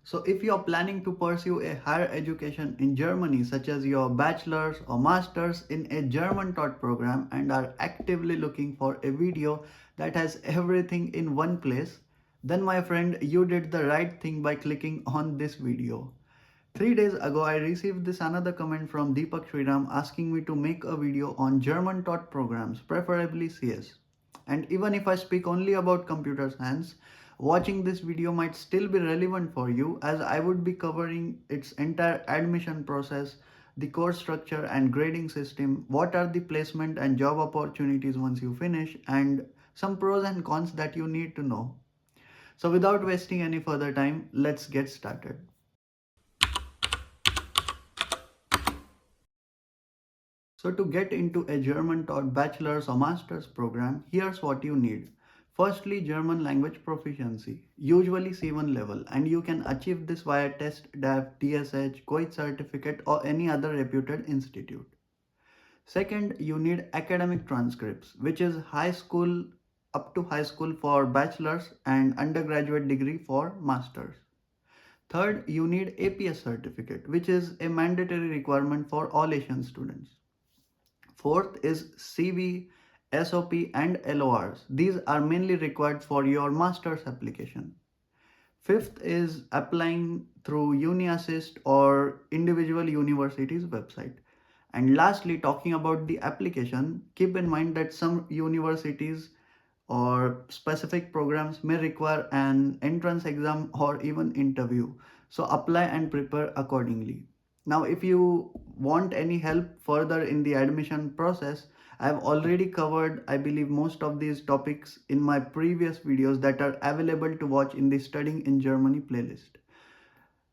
So if you are planning to pursue a higher education in Germany, such as your bachelor's or master's in a German taught program, and are actively looking for a video that has everything in one place, then my friend, you did the right thing by clicking on this video. 3 days ago, I received this another comment from Deepak Sriram asking me to make a video on German taught programs, preferably CS. And even if I speak only about computer science, watching this video might still be relevant for you, as I would be covering its entire admission process, the course structure and grading system, what are the placement and job opportunities once you finish, and some pros and cons that you need to know. So without wasting any further time, let's get started. So to get into a German taught bachelor's or master's program, here's what you need. Firstly, German language proficiency, usually C1 level, and you can achieve this via test, DAF, TSH, COIT certificate or any other reputed institute. Second, you need academic transcripts, which is high school up to high school for bachelor's and undergraduate degree for master's. Third, you need APS certificate, which is a mandatory requirement for all Asian students. Fourth is CV, SOP and LORs. These are mainly required for your master's application. Fifth is applying through UniAssist or individual university's website. And lastly, talking about the application, keep in mind that some universities or specific programs may require an entrance exam or even interview. So apply and prepare accordingly. Now, if you want any help further in the admission process, I've already covered, I believe, most of these topics in my previous videos that are available to watch in the Studying in Germany playlist.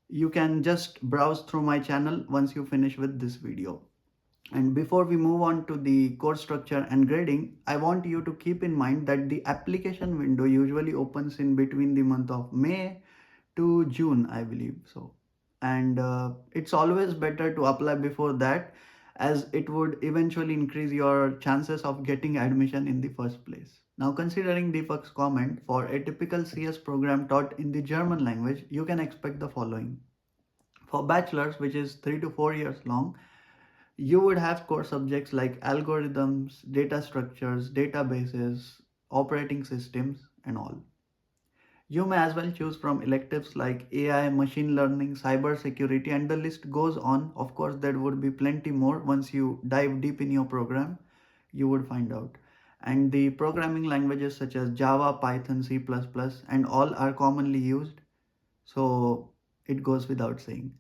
You can just browse through my channel once you finish with this video. And before we move on to the course structure and grading, I want you to keep in mind that the application window usually opens in between the month of May to June, I believe so. And it's always better to apply before that, as it would eventually increase your chances of getting admission in the first place. Now, considering Deepak's comment, for a typical CS program taught in the German language, you can expect the following. For bachelor's, which is 3 to 4 years long, you would have core subjects like algorithms, data structures, databases, operating systems, and all. You may as well choose from electives like AI, machine learning, cyber security, and the list goes on. Of course, there would be plenty more once you dive deep in your program, you would find out. And the programming languages such as Java, Python, C++, and all are commonly used. So it goes without saying.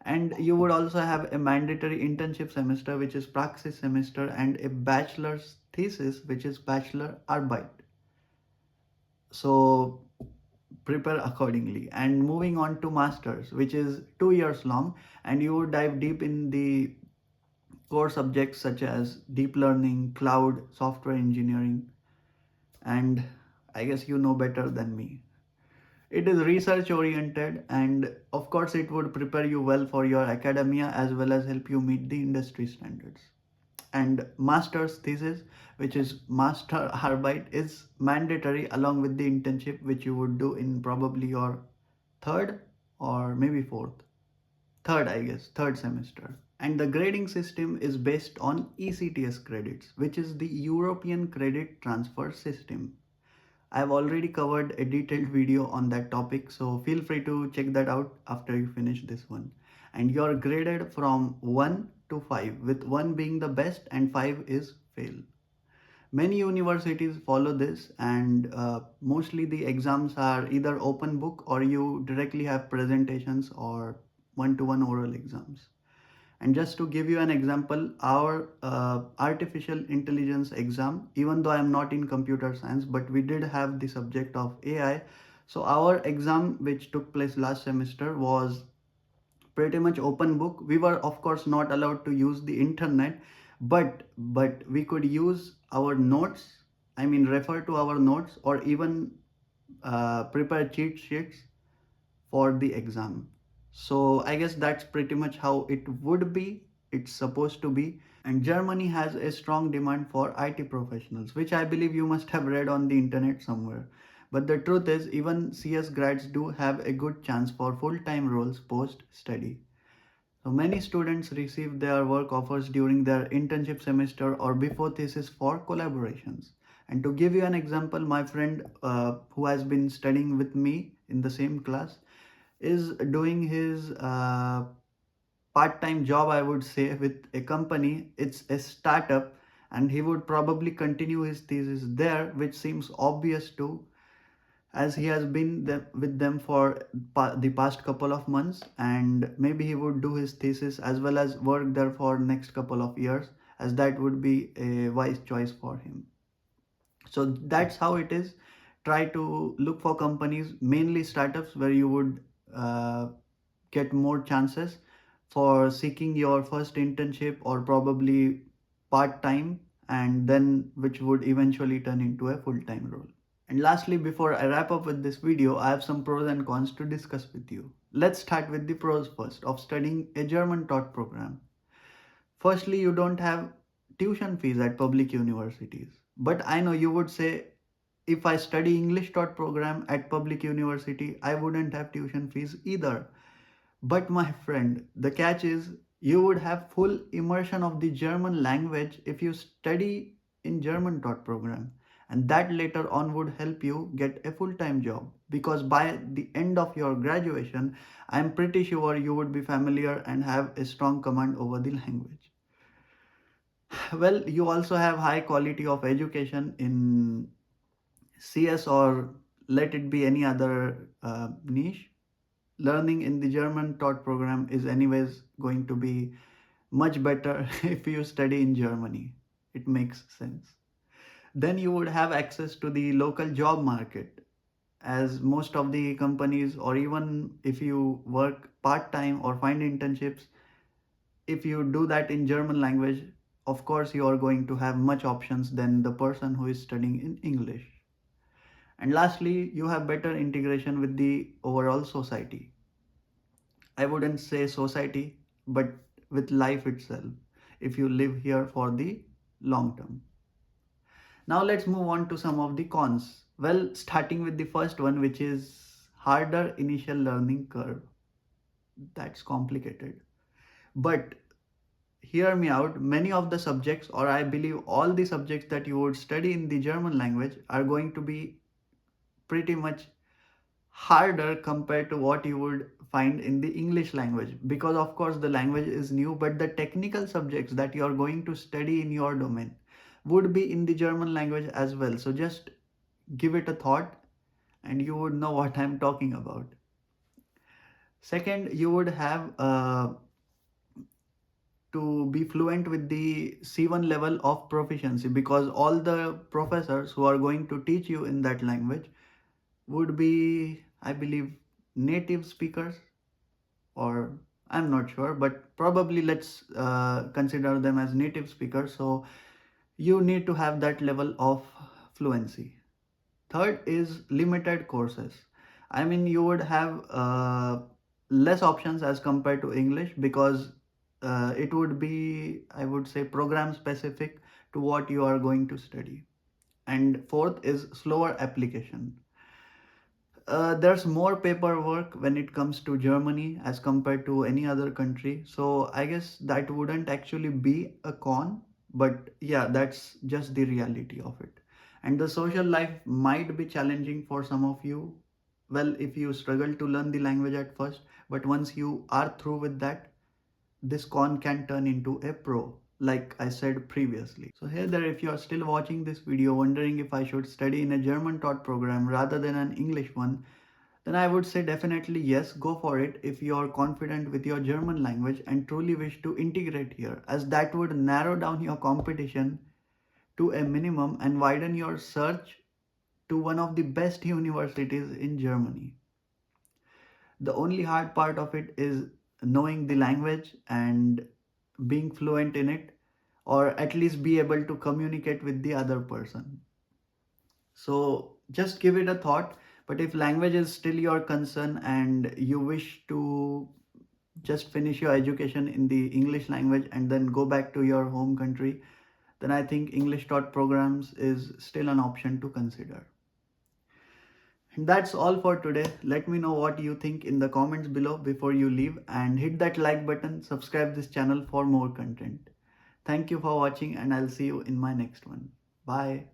And you would also have a mandatory internship semester, which is praxis semester, and a bachelor's thesis, which is bachelor arbeit. So prepare accordingly. And moving on to masters, which is 2 years long, and you would dive deep in the core subjects such as deep learning, cloud, software engineering, and I guess you know better than me. It is research oriented, and of course it would prepare you well for your academia as well as help you meet the industry standards. And master's thesis, which is master arbeit, is mandatory along with the internship, which you would do in probably your third or maybe fourth. Third, I guess, third semester. And the grading system is based on ECTS credits, which is the European Credit Transfer System. I've already covered a detailed video on that topic, so feel free to check that out after you finish this one. And you're graded from 1 to 5, with 1 being the best and 5 is fail. Many universities follow this, and mostly the exams are either open book or you directly have presentations or one-to-one oral exams. And just to give you an example, our artificial intelligence exam, even though I'm not in computer science, but we did have the subject of AI. So our exam, which took place last semester, was pretty much open book. We were of course not allowed to use the internet, but we could use our notes. I mean, refer to our notes or even prepare cheat sheets for the exam. So I guess that's pretty much how it would be. It's supposed to be. And Germany has a strong demand for IT professionals, which I believe you must have read on the internet somewhere. But the truth is, even CS grads do have a good chance for full-time roles post-study. So many students receive their work offers during their internship semester or before thesis for collaborations. And to give you an example, my friend who has been studying with me in the same class is doing his part-time job, I would say, with a company. It's a startup, and he would probably continue his thesis there, which seems obvious too, as he has been with them for the past couple of months, and maybe he would do his thesis as well as work there for next couple of years, as that would be a wise choice for him. So that's how it is. Try to look for companies, mainly startups, where you would get more chances for seeking your first internship or probably part time, and then which would eventually turn into a full time role. And lastly, before I wrap up with this video, I have some pros and cons to discuss with you. Let's start with the pros first of studying a German taught program. Firstly, you don't have tuition fees at public universities. But I know you would say, if I study English taught program at public university, I wouldn't have tuition fees either. But my friend, the catch is, you would have full immersion of the German language if you study in German taught program. And that later on would help you get a full-time job, because by the end of your graduation, I'm pretty sure you would be familiar and have a strong command over the language. Well, you also have high quality of education in CS, or let it be any other niche. Learning in the German taught program is anyways going to be much better if you study in Germany. It makes sense. Then you would have access to the local job market, as most of the companies, or even if you work part time or find internships, if you do that in German language, of course you are going to have much options than the person who is studying in English. And lastly, you have better integration with the overall society. I wouldn't say society, but with life itself, if you live here for the long term. Now let's move on to some of the cons. Well, starting with the first one, which is harder initial learning curve. That's complicated. But hear me out, many of the subjects, or I believe all the subjects that you would study in the German language, are going to be pretty much harder compared to what you would find in the English language, because of course the language is new, but the technical subjects that you are going to study in your domain would be in the German language as well. So just give it a thought and you would know what I'm talking about. Second, you would have to be fluent with the C1 level of proficiency, because all the professors who are going to teach you in that language would be, I believe, native speakers, or I'm not sure, but probably let's consider them as native speakers. So you need to have that level of fluency. Third is limited courses. I mean, you would have less options as compared to English, because it would be, I would say, program specific to what you are going to study. And fourth is slower application. There's more paperwork when it comes to Germany as compared to any other country. So I guess that wouldn't actually be a con, but yeah, that's just the reality of it. And the social life might be challenging for some of you. Well, if you struggle to learn the language at first, but once you are through with that, this con can turn into a pro, like I said previously. So hey there, if you are still watching this video wondering if I should study in a German taught program rather than an English one, then I would say definitely yes, go for it if you are confident with your German language and truly wish to integrate here, as that would narrow down your competition to a minimum and widen your search to one of the best universities in Germany. The only hard part of it is knowing the language and being fluent in it, or at least be able to communicate with the other person. So just give it a thought. But if language is still your concern and you wish to just finish your education in the English language and then go back to your home country, then I think English taught programs is still an option to consider. That's all for today. Let me know what you think in the comments below before you leave, and hit that like button, subscribe this channel for more content. Thank you for watching, and I'll see you in my next one. Bye.